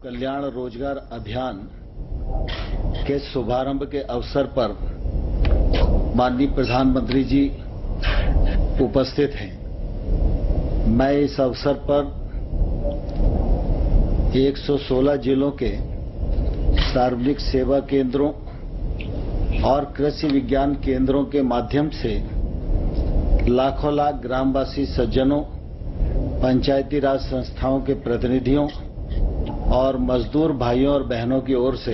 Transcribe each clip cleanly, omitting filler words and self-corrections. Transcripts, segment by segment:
कल्याण रोजगार अभियान के शुभारंभ के अवसर पर माननीय प्रधानमंत्री जी उपस्थित हैं। मैं इस अवसर पर 116 जिलों के सार्वजनिक सेवा केंद्रों और कृषि विज्ञान केंद्रों के माध्यम से लाखों लाख ग्रामवासी सज्जनों, पंचायती राज संस्थाओं के प्रतिनिधियों और मजदूर भाइयों और बहनों की ओर से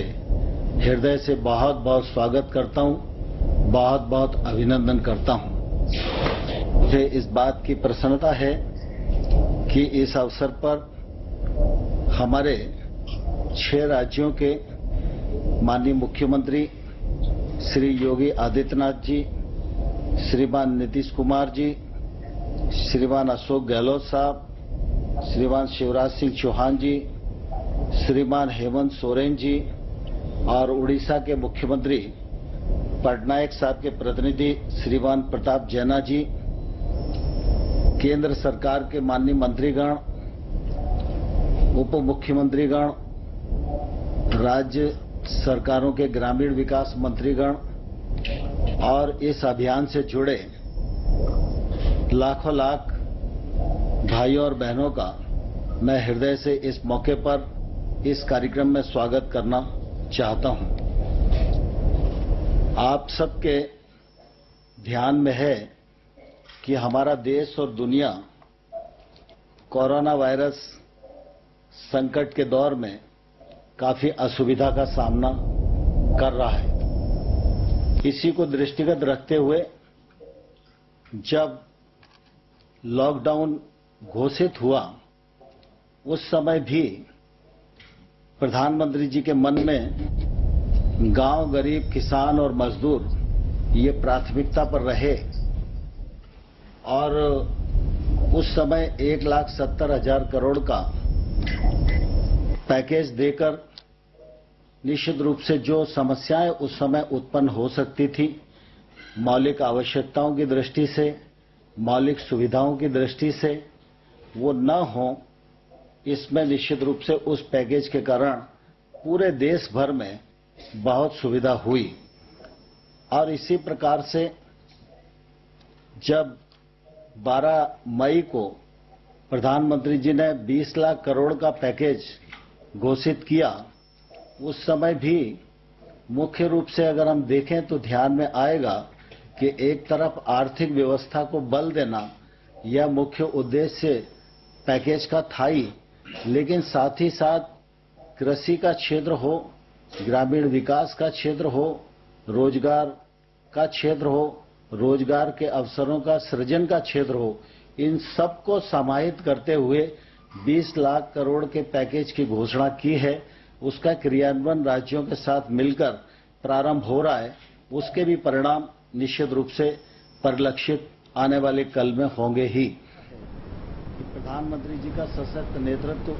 हृदय से बहुत बहुत स्वागत करता हूं, बहुत बहुत अभिनंदन करता हूं। मुझे इस बात की प्रसन्नता है कि इस अवसर पर हमारे 6 राज्यों के माननीय मुख्यमंत्री श्री योगी आदित्यनाथ जी, श्रीमान नीतीश कुमार जी, श्रीमान अशोक गहलोत साहब, श्रीमान शिवराज सिंह चौहान जी, श्रीमान हेमंत सोरेन जी और उड़ीसा के मुख्यमंत्री पटनायक साहब के प्रतिनिधि श्रीमान प्रताप जैना जी, केंद्र सरकार के माननीय मंत्रीगण, उप मुख्यमंत्रीगण, राज्य सरकारों के ग्रामीण विकास मंत्रीगण और इस अभियान से जुड़े लाखों लाख भाइयों और बहनों का मैं हृदय से इस मौके पर इस कार्यक्रम में स्वागत करना चाहता हूं। आप सबके ध्यान में है कि हमारा देश और दुनिया कोरोना वायरस संकट के दौर में काफी असुविधा का सामना कर रहा है। इसी को दृष्टिगत रखते हुए जब लॉकडाउन घोषित हुआ उस समय भी प्रधानमंत्री जी के मन में गांव, गरीब, किसान और मजदूर ये प्राथमिकता पर रहे और उस समय 1,70,000 करोड़ का पैकेज देकर निश्चित रूप से जो समस्याएं उस समय उत्पन्न हो सकती थी, मौलिक आवश्यकताओं की दृष्टि से, मौलिक सुविधाओं की दृष्टि से, वो न हो, इसमें निश्चित रूप से उस पैकेज के कारण पूरे देश भर में बहुत सुविधा हुई। और इसी प्रकार से जब 12 मई को प्रधानमंत्री जी ने 20 लाख करोड़ का पैकेज घोषित किया, उस समय भी मुख्य रूप से अगर हम देखें तो ध्यान में आएगा कि एक तरफ आर्थिक व्यवस्था को बल देना यह मुख्य उद्देश्य पैकेज का था ही, लेकिन साथ ही साथ कृषि का क्षेत्र हो, ग्रामीण विकास का क्षेत्र हो, रोजगार का क्षेत्र हो, रोजगार के अवसरों का सृजन का क्षेत्र हो, इन सबको समाहित करते हुए 20 लाख करोड़ के पैकेज की घोषणा की है। उसका क्रियान्वयन राज्यों के साथ मिलकर प्रारंभ हो रहा है। उसके भी परिणाम निश्चित रूप से परिलक्षित आने वाले कल में होंगे ही। प्रधानमंत्री जी का सशक्त नेतृत्व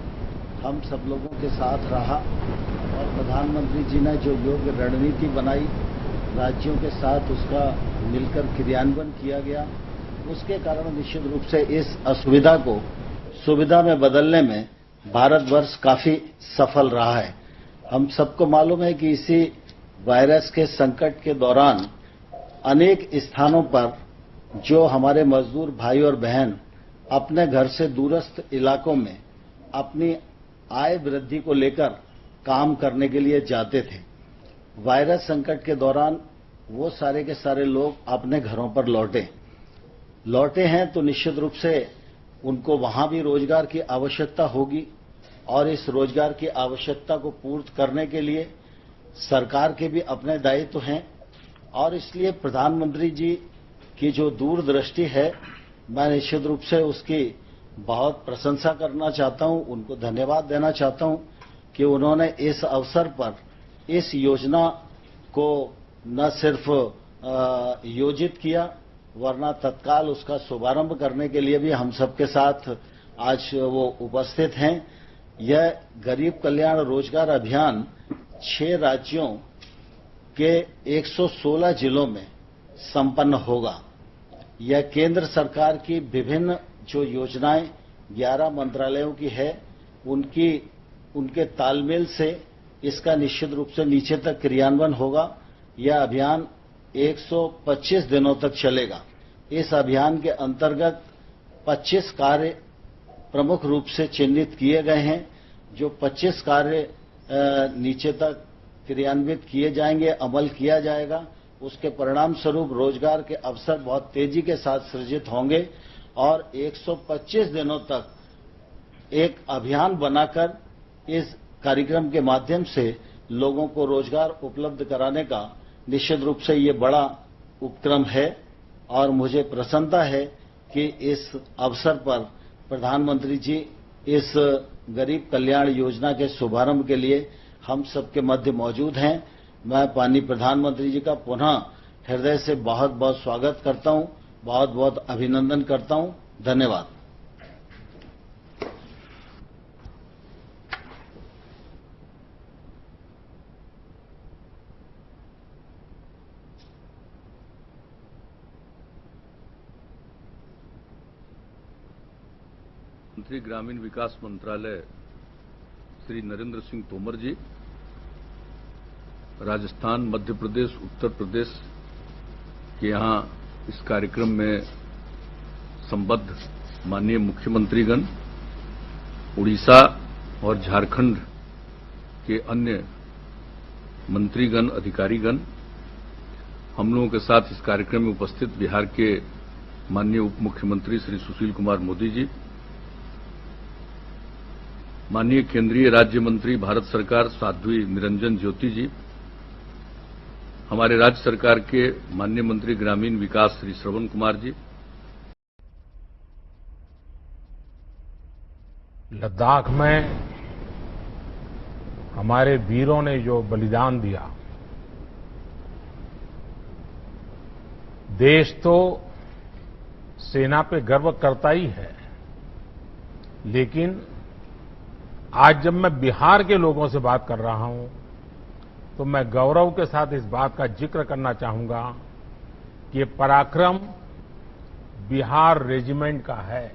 हम सब लोगों के साथ रहा और प्रधानमंत्री जी ने जो योग्य रणनीति बनाई, राज्यों के साथ उसका मिलकर क्रियान्वयन किया गया, उसके कारण निश्चित रूप से इस असुविधा को सुविधा में बदलने में भारतवर्ष काफी सफल रहा है। हम सबको मालूम है कि इसी वायरस के संकट के दौरान अनेक स्थानों पर जो हमारे मजदूर भाई और बहन अपने घर से दूरस्थ इलाकों में अपनी आय वृद्धि को लेकर काम करने के लिए जाते थे, वायरस संकट के दौरान वो सारे के सारे लोग अपने घरों पर लौटे हैं, तो निश्चित रूप से उनको वहां भी रोजगार की आवश्यकता होगी और इस रोजगार की आवश्यकता को पूर्ति करने के लिए सरकार के भी अपने दायित्व हैं और इसलिए प्रधानमंत्री जी की जो दूरदृष्टि है, मैं निश्चित रूप से उसकी बहुत प्रशंसा करना चाहता हूं, उनको धन्यवाद देना चाहता हूं कि उन्होंने इस अवसर पर इस योजना को न सिर्फ योजित किया, वरना तत्काल उसका शुभारंभ करने के लिए भी हम सबके साथ आज वो उपस्थित हैं। यह गरीब कल्याण रोजगार अभियान 6 राज्यों के 116 जिलों में संपन्न होगा। यह केंद्र सरकार की विभिन्न जो योजनाएं 11 मंत्रालयों की है, उनकी उनके तालमेल से इसका निश्चित रूप से नीचे तक क्रियान्वयन होगा। यह अभियान 125 दिनों तक चलेगा। इस अभियान के अंतर्गत 25 कार्य प्रमुख रूप से चिन्हित किए गए हैं। जो 25 कार्य नीचे तक क्रियान्वित किए जाएंगे, अमल किया जाएगा, उसके परिणाम स्वरूप रोजगार के अवसर बहुत तेजी के साथ सृजित होंगे और 125 दिनों तक एक अभियान बनाकर इस कार्यक्रम के माध्यम से लोगों को रोजगार उपलब्ध कराने का निश्चित रूप से ये बड़ा उपक्रम है। और मुझे प्रसन्नता है कि इस अवसर पर प्रधानमंत्री जी इस गरीब कल्याण योजना के शुभारंभ के लिए हम सबके मध्य मौजूद हैं। मैं माननीय प्रधानमंत्री जी का पुनः हृदय से बहुत बहुत स्वागत करता हूं, बहुत बहुत अभिनंदन करता हूं। धन्यवाद। मंत्री ग्रामीण विकास मंत्रालय श्री नरेंद्र सिंह तोमर जी, राजस्थान, मध्य प्रदेश, उत्तर प्रदेश के यहां इस कार्यक्रम में संबद्ध माननीय मुख्यमंत्रीगण, उड़ीसा और झारखंड के अन्य मंत्रीगण, अधिकारीगण, हम लोगों के साथ इस कार्यक्रम में उपस्थित बिहार के माननीय उप मुख्यमंत्री श्री सुशील कुमार मोदी जी, माननीय केंद्रीय राज्य मंत्री भारत सरकार साध्वी निरंजन ज्योति जी, हमारे राज्य सरकार के माननीय मंत्री ग्रामीण विकास श्री श्रवण कुमार जी। लद्दाख में हमारे वीरों ने जो बलिदान दिया, देश तो सेना पे गर्व करता ही है, लेकिन आज जब मैं बिहार के लोगों से बात कर रहा हूं तो मैं गौरव के साथ इस बात का जिक्र करना चाहूंगा कि ये पराक्रम बिहार रेजिमेंट का है।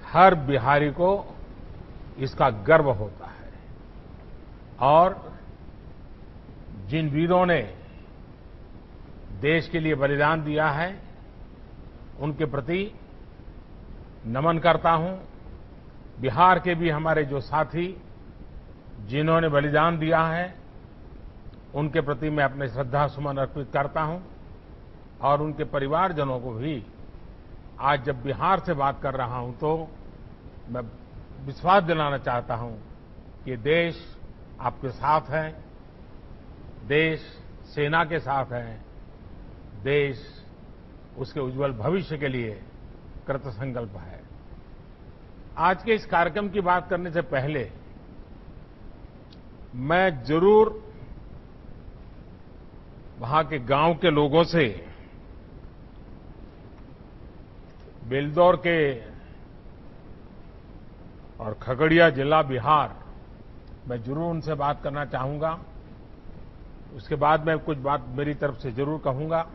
हर बिहारी को इसका गर्व होता है और जिन वीरों ने देश के लिए बलिदान दिया है उनके प्रति नमन करता हूं। बिहार के भी हमारे जो साथी जिन्होंने बलिदान दिया है उनके प्रति मैं अपने श्रद्धा सुमन अर्पित करता हूं और उनके परिवारजनों को भी आज जब बिहार से बात कर रहा हूं तो मैं विश्वास दिलाना चाहता हूं कि देश आपके साथ है, देश सेना के साथ है, देश उसके उज्जवल भविष्य के लिए कृतसंकल्प है। आज के इस कार्यक्रम की बात करने से पहले मैं जरूर वहां के गांव के लोगों से, बेलदौर के और खगड़िया जिला बिहार, मैं जरूर उनसे बात करना चाहूंगा। उसके बाद मैं कुछ बात मेरी तरफ से जरूर कहूंगा।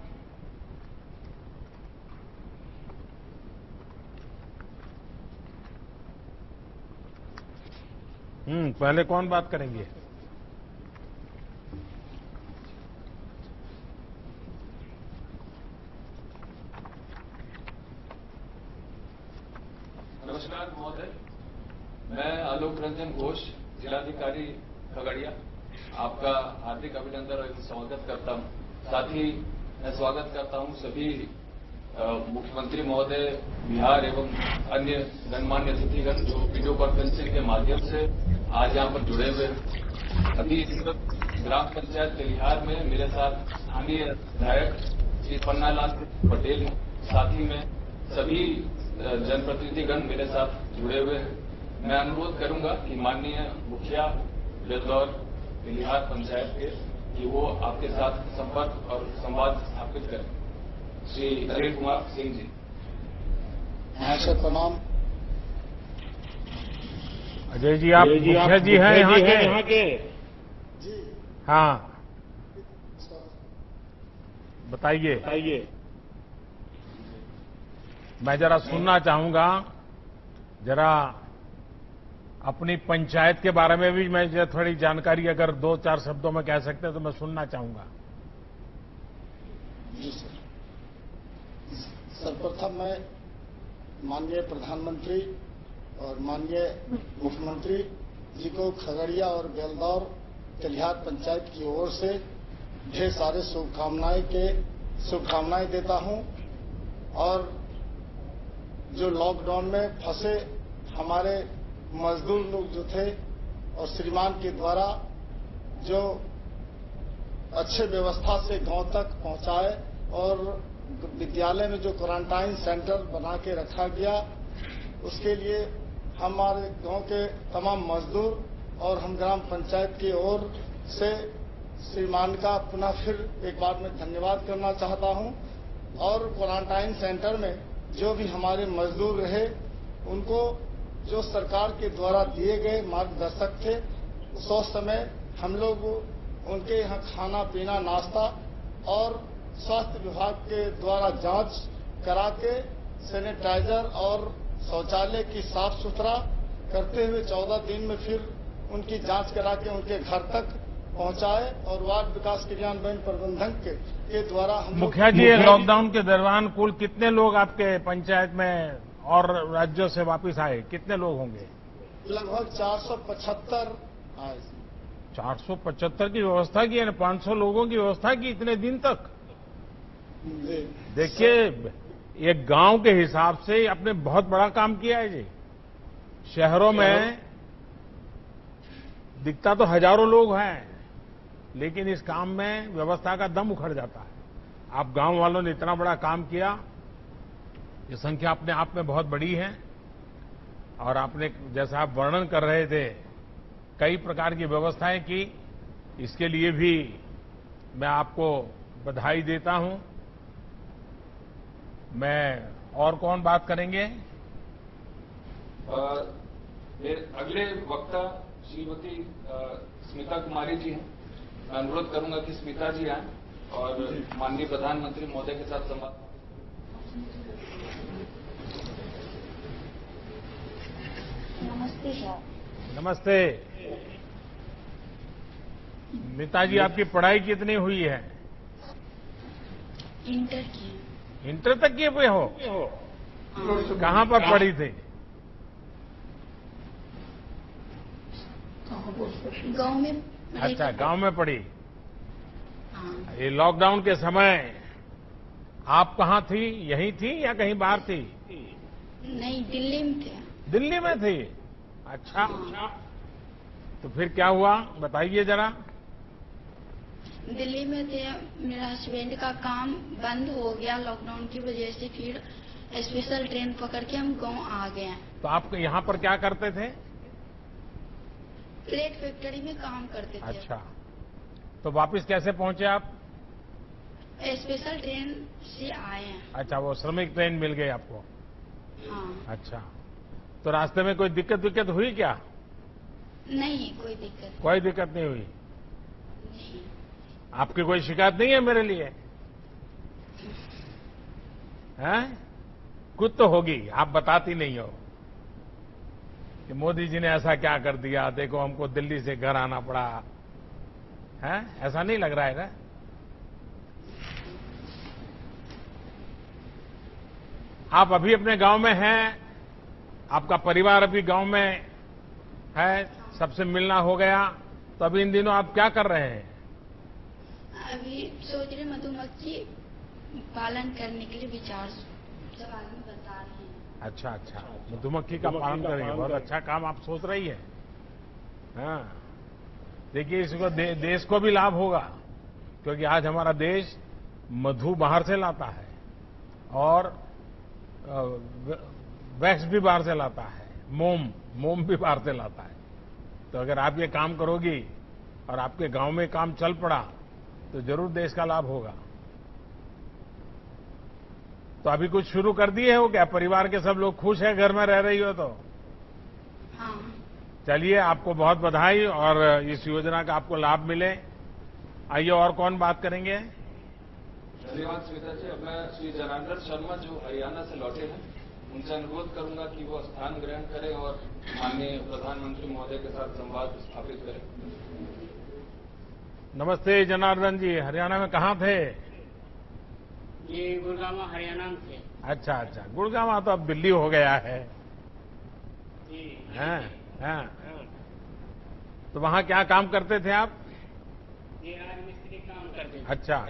पहले कौन बात करेंगे? नमस्कार महोदय, मैं आलोक रंजन घोष, जिलाधिकारी खगड़िया, आपका हार्दिक अभिनंदन और स्वागत करता हूं। साथ ही मैं स्वागत करता हूं सभी मुख्यमंत्री महोदय, बिहार एवं अन्य गणमान्य अतिथिगण जो वीडियो कॉन्फ्रेंसिंग के माध्यम से आज यहां पर जुड़े हुए। अभी इस वक्त ग्राम पंचायत तेलिहार में मेरे साथ स्थानीय विधायक श्री पन्नालाल पटेल, साथ ही में सभी जनप्रतिनिधिगण मेरे साथ जुड़े हुए हैं। मैं अनुरोध करूंगा कि माननीय मुखिया बेलदौर तेलिहार पंचायत के कि वो आपके साथ संपर्क और संवाद स्थापित करें। श्री अजय कुमार सिंह जी। सर प्रणाम। अजय जी, आप मुखिया जी हैं यहाँ के? हाँ, बताइए। मैं जरा सुनना चाहूंगा, जरा अपनी पंचायत के बारे में भी मैं थोड़ी जानकारी अगर 2-4 शब्दों में कह सकते हैं तो मैं सुनना चाहूंगा। जी सर। सर्वप्रथम मैं माननीय प्रधानमंत्री और माननीय मुख्यमंत्री जी को खगड़िया और बेलदौर तेलिहार पंचायत की ओर से ढेर सारे शुभकामनाएं देता हूं और जो लॉकडाउन में फंसे हमारे मजदूर लोग जो थे और श्रीमान के द्वारा जो अच्छे व्यवस्था से गांव तक पहुंचाए और विद्यालय में जो क्वारंटाइन सेंटर बना के रखा गया उसके लिए हमारे गांव के तमाम मजदूर और हम ग्राम पंचायत की ओर से श्रीमान का पुनः फिर एक बार मैं धन्यवाद करना चाहता हूं और क्वारंटाइन सेंटर में जो भी हमारे मजदूर रहे उनको जो सरकार के द्वारा दिए गए मार्गदर्शक थे उस समय हम लोग उनके यहाँ खाना पीना नाश्ता और स्वास्थ्य विभाग के द्वारा जांच करा के सैनिटाइजर और शौचालय की साफ सुथरा करते हुए 14 दिन में फिर उनकी जांच करा के उनके घर तक पहुंचाए और वार्ड विकास क्रियान्वयन प्रबंधन के द्वारा हम मुखिया जी लॉकडाउन के दौरान कुल कितने लोग आपके पंचायत में और राज्यों से वापस आए? कितने लोग होंगे? लगभग 475 आए। 475 की व्यवस्था की यानी 500 लोगों की व्यवस्था की इतने दिन तक। देखिए एक गांव के हिसाब से आपने बहुत बड़ा काम किया है जी। शहरों में दिखता तो हजारों लोग हैं लेकिन इस काम में व्यवस्था का दम उखड़ जाता है। आप गांव वालों ने इतना बड़ा काम किया, ये संख्या अपने आप में बहुत बड़ी है और आपने जैसा आप वर्णन कर रहे थे कई प्रकार की व्यवस्थाएं की, इसके लिए भी मैं आपको बधाई देता हूं। मैं और कौन बात करेंगे? अगले वक्ता श्रीमती स्मिता कुमारी जी हैं। मैं अनुरोध करूंगा कि स्मिता जी आएं और माननीय प्रधानमंत्री महोदय के साथ संवाद। नमस्ते सर। नमस्ते। स्मिता जी आपकी पढ़ाई कितनी हुई है? इंटर की। इंटर तक किए हुए हो? कहाँ पर पढ़ी थी? गांव में। अच्छा, गांव में पढ़ी। हाँ। ये लॉकडाउन के समय आप कहाँ थी? यहीं थी या कहीं बाहर थी? नहीं, दिल्ली में थे। दिल्ली में थी? अच्छा। तो फिर क्या हुआ बताइए जरा। दिल्ली में थे, मेरा हस्बैंड का काम बंद हो गया लॉकडाउन की वजह से, फिर स्पेशल ट्रेन पकड़ के हम गांव आ गए। तो आप यहाँ पर क्या करते थे? प्लेट फैक्ट्री में काम करते थे। अच्छा, तो वापस कैसे पहुंचे आप? स्पेशल ट्रेन से आए हैं। अच्छा, वो श्रमिक ट्रेन मिल गई आपको? हाँ। अच्छा, तो रास्ते में कोई दिक्कत हुई क्या? नहीं, कोई दिक्कत कोई दिक्कत नहीं हुई? नहीं। आपकी कोई शिकायत नहीं है मेरे लिए? हैं? कुछ तो होगी, आप बताती नहीं हो कि मोदी जी ने ऐसा क्या कर दिया, देखो हमको दिल्ली से घर आना पड़ा है, ऐसा नहीं लग रहा है ना? आप अभी अपने गांव में हैं, आपका परिवार अभी गांव में है, सबसे मिलना हो गया, तो अभी इन दिनों आप क्या कर रहे हैं? अभी सोच रहे मधुमक्खी पालन करने के लिए विचार सब आदमी बता रहे हैं। अच्छा, मधुमक्खी का पालन करेंगे, बहुत अच्छा काम आप सोच रही है। हाँ, देखिए इसको देश को भी लाभ होगा क्योंकि आज हमारा देश मधु बाहर से लाता है और वैक्स भी बाहर से लाता है, मोम भी बाहर से लाता है। तो अगर आप ये काम करोगी और आपके गांव में काम चल पड़ा तो जरूर देश का लाभ होगा। तो अभी कुछ शुरू कर दिए हो क्या? परिवार के सब लोग खुश हैं घर में रह रही हो तो? हाँ। चलिए, आपको बहुत बधाई और इस योजना का आपको लाभ मिले। आइए और कौन बात करेंगे? धन्यवाद स्मिता जी। अब मैं श्री जनार्दन शर्मा जो हरियाणा से लौटे हैं उनसे अनुरोध करूंगा कि वो स्थान ग्रहण करें और माननीय प्रधानमंत्री महोदय के साथ संवाद स्थापित करें। नमस्ते जनार्दन जी, हरियाणा में कहाँ थे? ये गुड़गांव हरियाणा में थे। अच्छा अच्छा, गुड़गांव तो अब दिल्ली हो गया है। जी हाँ। तो वहाँ क्या काम करते थे आप? ये राजमिस्त्री काम करते थे। अच्छा,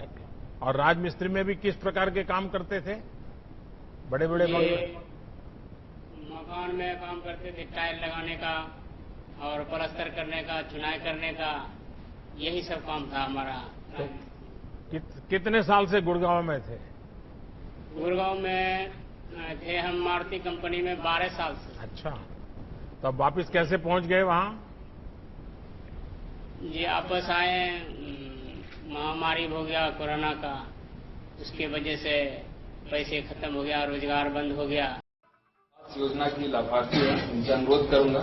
और राजमिस्त्री में भी किस प्रकार के काम करते थे? बड़े बड़े मकान में काम करते थे, टाइल लगाने का और प्लास्टर करने का, चुनाई करने का, यही सब काम था हमारा। तो कितने साल से गुड़गांव में थे? गुड़गांव में थे हम मारुति कंपनी में 12 साल से। अच्छा, तो अब वापिस कैसे पहुंच गए वहां? ये आपस आए, महामारी हो गया कोरोना का, उसके वजह से पैसे खत्म हो गया, रोजगार बंद हो गया। योजना की लाभार्थी हैं, उनसे अनुरोध करूंगा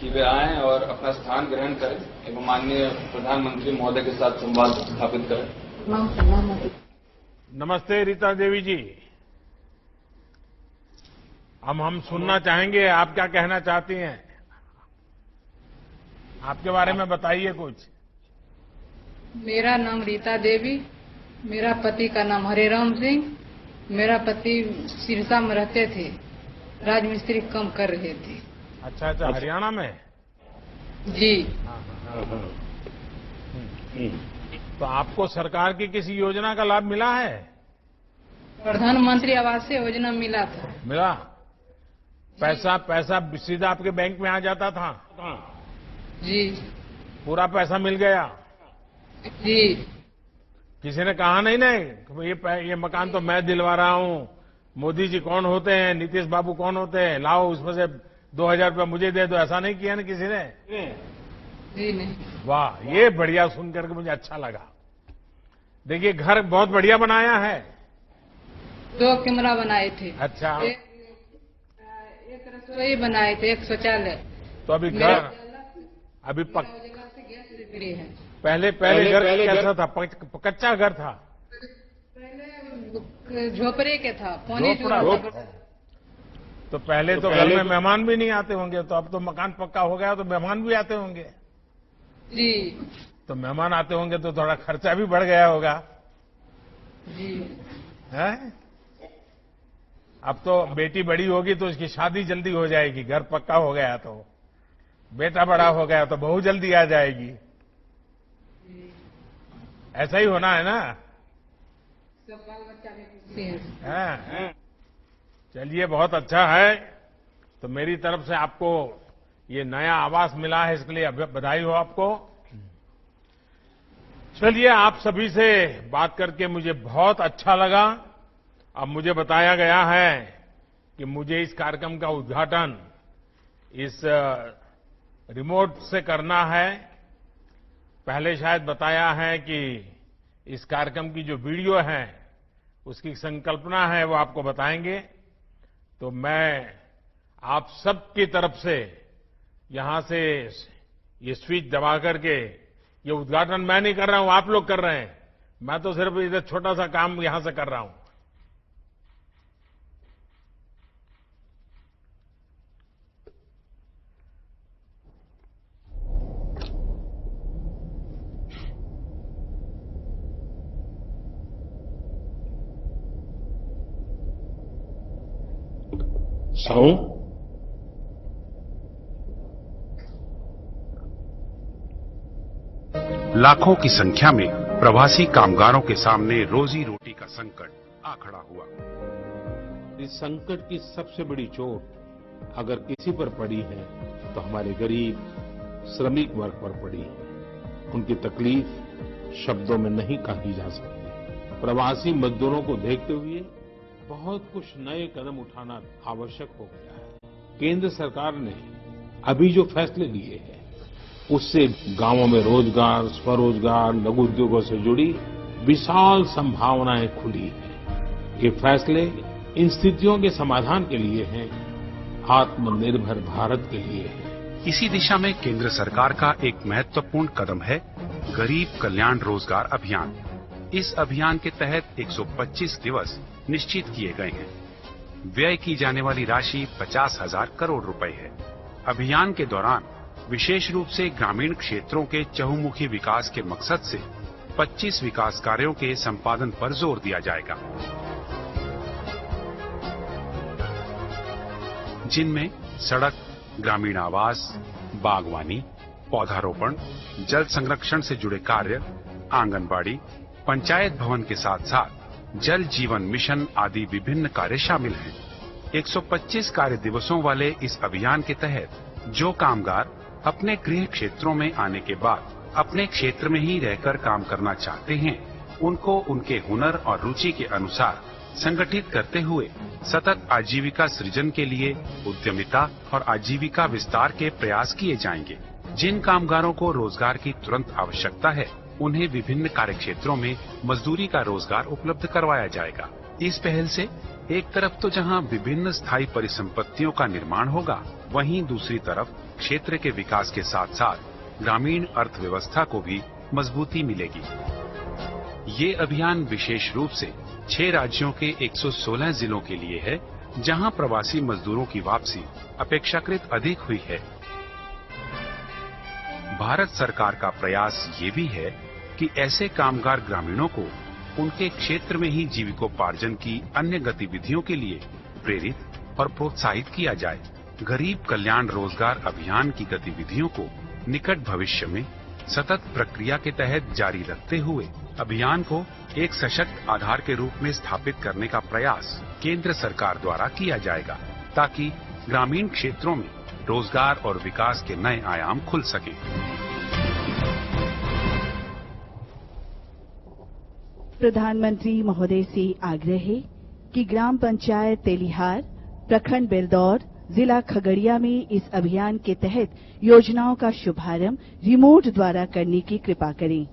कि वे आएं और अपना स्थान ग्रहण करें एवं माननीय प्रधानमंत्री महोदय के साथ संवाद स्थापित करें। नमस्ते रीता देवी जी, हम सुनना चाहेंगे आप क्या कहना चाहती हैं, आपके बारे में बताइए कुछ। मेरा नाम रीता देवी, मेरा पति का नाम हरेराम सिंह। मेरा पति सिरसा में रहते थे, राजमिस्त्री काम कर रहे थे। अच्छा अच्छा, हरियाणा में? जी। तो आपको सरकार की किसी योजना का लाभ मिला है? प्रधानमंत्री आवास योजना मिला था। मिला? पैसा सीधा आपके बैंक में आ जाता था? जी। पूरा पैसा मिल गया? जी। किसी ने कहा नहीं ये मकान तो मैं दिलवा रहा हूँ, मोदी जी कौन होते हैं, नीतीश बाबू कौन होते हैं, लाओ उसमें से 2000 रुपये मुझे दे दो, ऐसा नहीं किया ना किसी ने? जी नहीं। वाह, ये बढ़िया सुन करके मुझे अच्छा लगा। देखिए, घर बहुत बढ़िया बनाया है। 2 कमरा बनाए थे। अच्छा। एक रसोई बनाए थे, एक शौचालय। तो अभी घर अभी पहले घर कैसा था? कच्चा घर था? पहले झोपड़े के था, पानी तो पहले तो घर में मेहमान भी नहीं आते होंगे, तो अब तो मकान पक्का हो गया तो मेहमान भी आते होंगे। जी। तो मेहमान आते होंगे तो थोड़ा खर्चा भी बढ़ गया होगा। जी। है? अब तो बेटी बड़ी होगी तो उसकी शादी जल्दी हो जाएगी, घर पक्का हो गया तो। बेटा बड़ा हो गया तो बहू जल्दी आ जाएगी। ऐसा ही होना है ना? सब बाल बच्चा भी खुशी है। चलिए, बहुत अच्छा है। तो मेरी तरफ से आपको ये नया आवास मिला है, इसके लिए बधाई हो आपको। चलिए, आप सभी से बात करके मुझे बहुत अच्छा लगा। अब मुझे बताया गया है कि मुझे इस कार्यक्रम का उद्घाटन इस रिमोट से करना है। पहले शायद बताया है कि इस कार्यक्रम की जो वीडियो है उसकी संकल्पना है वो आपको बताएंगे। तो मैं आप सबकी तरफ से यहां से ये स्विच दबा करके, ये उद्घाटन मैं नहीं कर रहा हूं, आप लोग कर रहे हैं, मैं तो सिर्फ इधर छोटा सा काम यहां से कर रहा हूं। लाखों की संख्या में प्रवासी कामगारों के सामने रोजी रोटी का संकट आ खड़ा हुआ। इस संकट की सबसे बड़ी चोट अगर किसी पर पड़ी है तो हमारे गरीब श्रमिक वर्ग पर पड़ी है। उनकी तकलीफ शब्दों में नहीं कही जा सकती। प्रवासी मजदूरों को देखते हुए बहुत कुछ नए कदम उठाना आवश्यक हो गया है। केंद्र सरकार ने अभी जो फैसले लिए हैं उससे गांवों में रोजगार, स्वरोजगार, लघु उद्योगों से जुड़ी विशाल संभावनाएं खुली हैं। ये फैसले इन स्थितियों के समाधान के लिए हैं, आत्मनिर्भर भारत के लिए है। इसी दिशा में केंद्र सरकार का एक महत्वपूर्ण कदम है गरीब कल्याण रोजगार अभियान। इस अभियान के तहत 125 दिवस निश्चित किए गए हैं। व्यय की जाने वाली राशि 50,000 करोड़ रुपए है। अभियान के दौरान विशेष रूप से ग्रामीण क्षेत्रों के चहुमुखी विकास के मकसद से 25 विकास कार्यों के संपादन पर जोर दिया जाएगा, जिनमें सड़क, ग्रामीण आवास, बागवानी, पौधारोपण, जल संरक्षण से जुड़े कार्य, आंगनबाड़ी, पंचायत भवन के साथ साथ जल जीवन मिशन आदि विभिन्न कार्य शामिल हैं। 125 कार्य दिवसों वाले इस अभियान के तहत जो कामगार अपने गृह क्षेत्रों में आने के बाद अपने क्षेत्र में ही रहकर काम करना चाहते हैं, उनको उनके हुनर और रुचि के अनुसार संगठित करते हुए सतत आजीविका सृजन के लिए उद्यमिता और आजीविका विस्तार के प्रयास किए जाएंगे। जिन कामगारों को रोजगार की तुरंत आवश्यकता है, उन्हें विभिन्न कार्य क्षेत्रों में मजदूरी का रोजगार उपलब्ध करवाया जाएगा। इस पहल से एक तरफ तो जहां विभिन्न स्थायी परिसंपत्तियों का निर्माण होगा, वहीं दूसरी तरफ क्षेत्र के विकास के साथ साथ ग्रामीण अर्थव्यवस्था को भी मजबूती मिलेगी। ये अभियान विशेष रूप से 6 राज्यों के 116 जिलों के लिए है, जहां प्रवासी मजदूरों की वापसी अपेक्षाकृत अधिक हुई है। भारत सरकार का प्रयास ये भी है कि ऐसे कामगार ग्रामीणों को उनके क्षेत्र में ही जीविकोपार्जन की अन्य गतिविधियों के लिए प्रेरित और प्रोत्साहित किया जाए। गरीब कल्याण रोजगार अभियान की गतिविधियों को निकट भविष्य में सतत प्रक्रिया के तहत जारी रखते हुए अभियान को एक सशक्त आधार के रूप में स्थापित करने का प्रयास केंद्र सरकार द्वारा किया जाएगा, ताकि ग्रामीण क्षेत्रों में रोजगार और विकास के नए आयाम खुल सके। प्रधानमंत्री महोदय से आग्रह है कि ग्राम पंचायत तेलिहार, प्रखंड बेलदौर, जिला खगड़िया में इस अभियान के तहत योजनाओं का शुभारंभ रिमोट द्वारा करने की कृपा करें।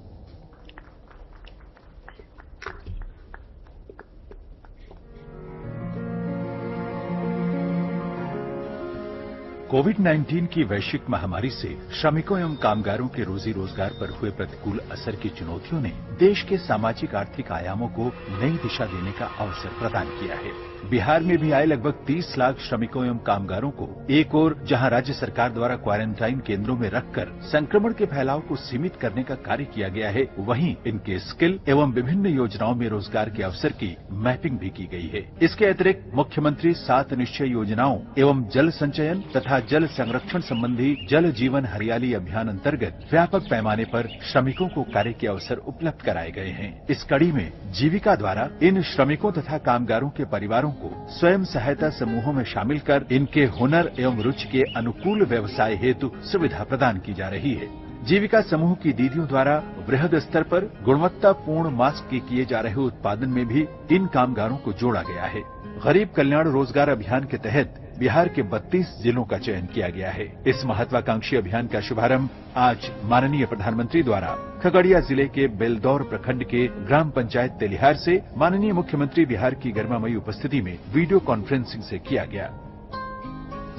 कोविड-19 की वैश्विक महामारी से श्रमिकों एवं कामगारों के रोजी रोजगार पर हुए प्रतिकूल असर की चुनौतियों ने देश के सामाजिक आर्थिक आयामों को नई दिशा देने का अवसर प्रदान किया है। बिहार में भी आए लगभग 30 लाख श्रमिकों एवं कामगारों को एक ओर जहां राज्य सरकार द्वारा क्वारंटाइन केंद्रों में रखकर संक्रमण के फैलाव को सीमित करने का कार्य किया गया है, वहीं इनके स्किल एवं विभिन्न योजनाओं में रोजगार के अवसर की मैपिंग भी की गई है। इसके अतिरिक्त मुख्यमंत्री 7 निश्चय योजनाओं एवं जल संचयन तथा जल संरक्षण संबंधी जल जीवन हरियाली अभियान अंतर्गत व्यापक पैमाने पर श्रमिकों को कार्य के अवसर उपलब्ध कराए गए हैं। इस कड़ी में जीविका द्वारा इन श्रमिकों तथा कामगारों के परिवारों को स्वयं सहायता समूहों में शामिल कर इनके हुनर एवं रुचि के अनुकूल व्यवसाय हेतु सुविधा प्रदान की जा रही है। जीविका समूह की दीदियों द्वारा वृहद स्तर पर गुणवत्तापूर्ण मास्क के किए जा रहे उत्पादन में भी इन कामगारों को जोड़ा गया है। गरीब कल्याण रोजगार अभियान के तहत बिहार के 32 जिलों का चयन किया गया है। इस महत्वाकांक्षी अभियान का शुभारंभ आज माननीय प्रधानमंत्री द्वारा खगड़िया जिले के बेलदौर प्रखंड के ग्राम पंचायत तेलिहार से माननीय मुख्यमंत्री बिहार की गरिमामयी उपस्थिति में वीडियो कॉन्फ्रेंसिंग से किया गया।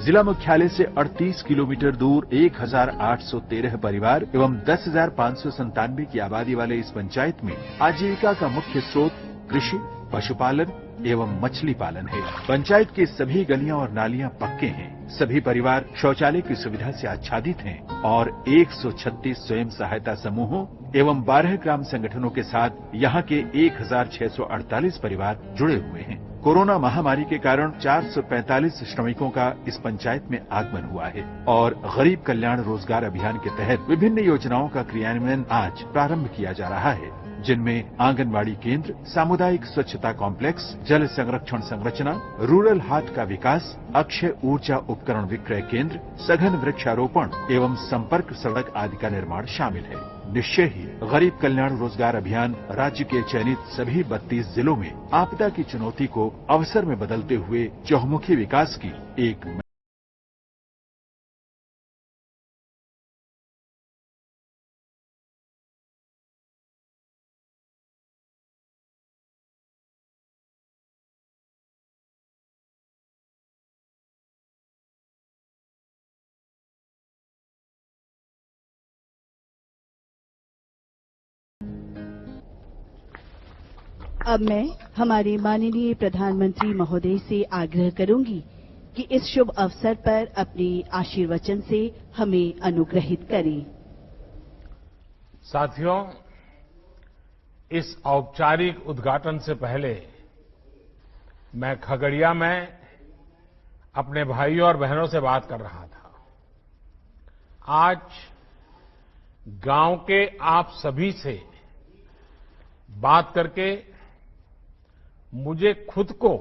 जिला मुख्यालय से 38 किलोमीटर दूर 1813 परिवार एवं 10,597 की आबादी वाले इस पंचायत में आजीविका का मुख्य स्रोत कृषि, पशुपालन एवं मछली पालन है। पंचायत की सभी गलियां और नालियां पक्के हैं। सभी परिवार शौचालय की सुविधा से आच्छादित हैं और 136 स्वयं सहायता समूहों एवं 12 ग्राम संगठनों के साथ यहां के 1648 परिवार जुड़े हुए हैं। कोरोना महामारी के कारण 445 श्रमिकों का इस पंचायत में आगमन हुआ है और गरीब कल्याण रोजगार अभियान के तहत विभिन्न योजनाओं का क्रियान्वयन आज प्रारंभ किया जा रहा है, जिनमें आंगनबाड़ी केंद्र, सामुदायिक स्वच्छता कॉम्प्लेक्स, जल संरक्षण संरचना, रूरल हाट का विकास, अक्षय ऊर्जा उपकरण विक्रय केंद्र, सघन वृक्षारोपण एवं संपर्क सड़क आदि का निर्माण शामिल है। निश्चय ही गरीब कल्याण रोजगार अभियान राज्य के चयनित सभी 32 जिलों में आपदा की चुनौती को अवसर में बदलते हुए चहुमुखी विकास की एक अब मैं हमारे माननीय प्रधानमंत्री महोदय से आग्रह करूंगी कि इस शुभ अवसर पर अपने आशीर्वचन से हमें अनुग्रहित करें। साथियों, इस औपचारिक उद्घाटन से पहले मैं खगड़िया में अपने भाइयों और बहनों से बात कर रहा था। आज गांव के आप सभी से बात करके मुझे खुद को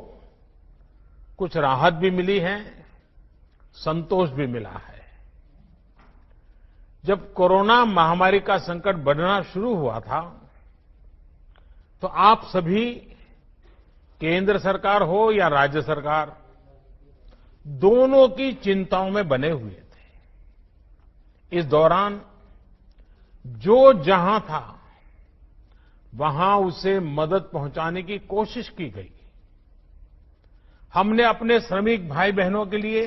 कुछ राहत भी मिली है, संतोष भी मिला है। जब कोरोना महामारी का संकट बढ़ना शुरू हुआ था तो आप सभी, केंद्र सरकार हो या राज्य सरकार, दोनों की चिंताओं में बने हुए थे। इस दौरान जो जहां था वहां उसे मदद पहुंचाने की कोशिश की गई। हमने अपने श्रमिक भाई बहनों के लिए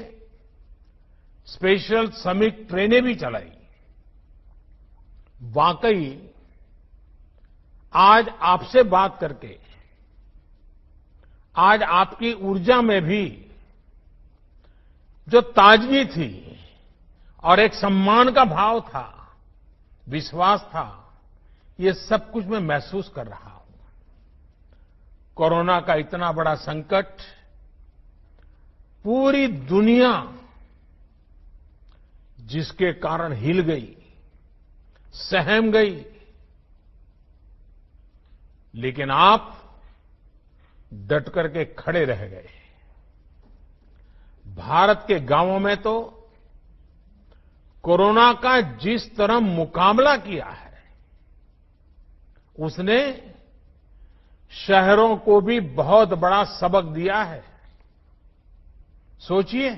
स्पेशल श्रमिक ट्रेनें भी चलाई। वाकई आज आपसे बात करके, आज आपकी ऊर्जा में भी जो ताजगी थी और एक सम्मान का भाव था, विश्वास था, ये सब कुछ मैं महसूस कर रहा हूं। कोरोना का इतना बड़ा संकट, पूरी दुनिया जिसके कारण हिल गई, सहम गई, लेकिन आप डट करके खड़े रह गए। भारत के गांवों में तो कोरोना का जिस तरह मुकाबला किया है, उसने शहरों को भी बहुत बड़ा सबक दिया है। सोचिए,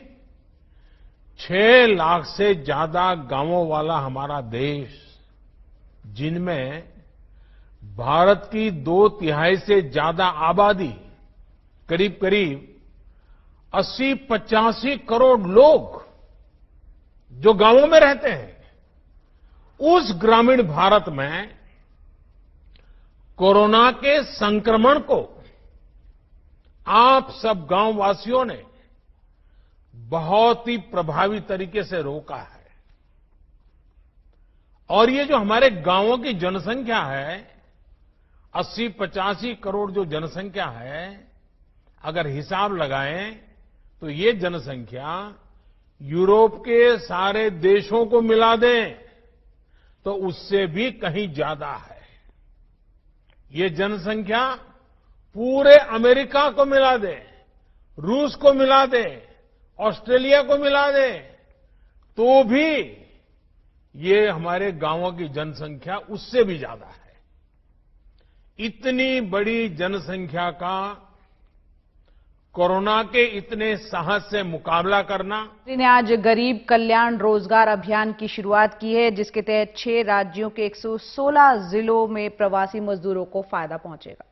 6 लाख से ज्यादा गांवों वाला हमारा देश, जिनमें भारत की 2/3 से ज्यादा आबादी, करीब करीब 80-85 करोड़ लोग जो गांवों में रहते हैं, उस ग्रामीण भारत में कोरोना के संक्रमण को आप सब गांववासियों ने बहुत ही प्रभावी तरीके से रोका है। और ये जो हमारे गांवों की जनसंख्या है, 80-85 करोड़ जो जनसंख्या है, अगर हिसाब लगाएं तो ये जनसंख्या यूरोप के सारे देशों को मिला दें तो उससे भी कहीं ज्यादा है। ये जनसंख्या पूरे अमेरिका को मिला दे, रूस को मिला दे, ऑस्ट्रेलिया को मिला दे, तो भी ये हमारे गांवों की जनसंख्या उससे भी ज्यादा है। इतनी बड़ी जनसंख्या का कोरोना के इतने साहस से मुकाबला करना। ने आज गरीब कल्याण रोजगार अभियान की शुरुआत की है, जिसके तहत 6 राज्यों के 116 जिलों में प्रवासी मजदूरों को फायदा पहुंचेगा।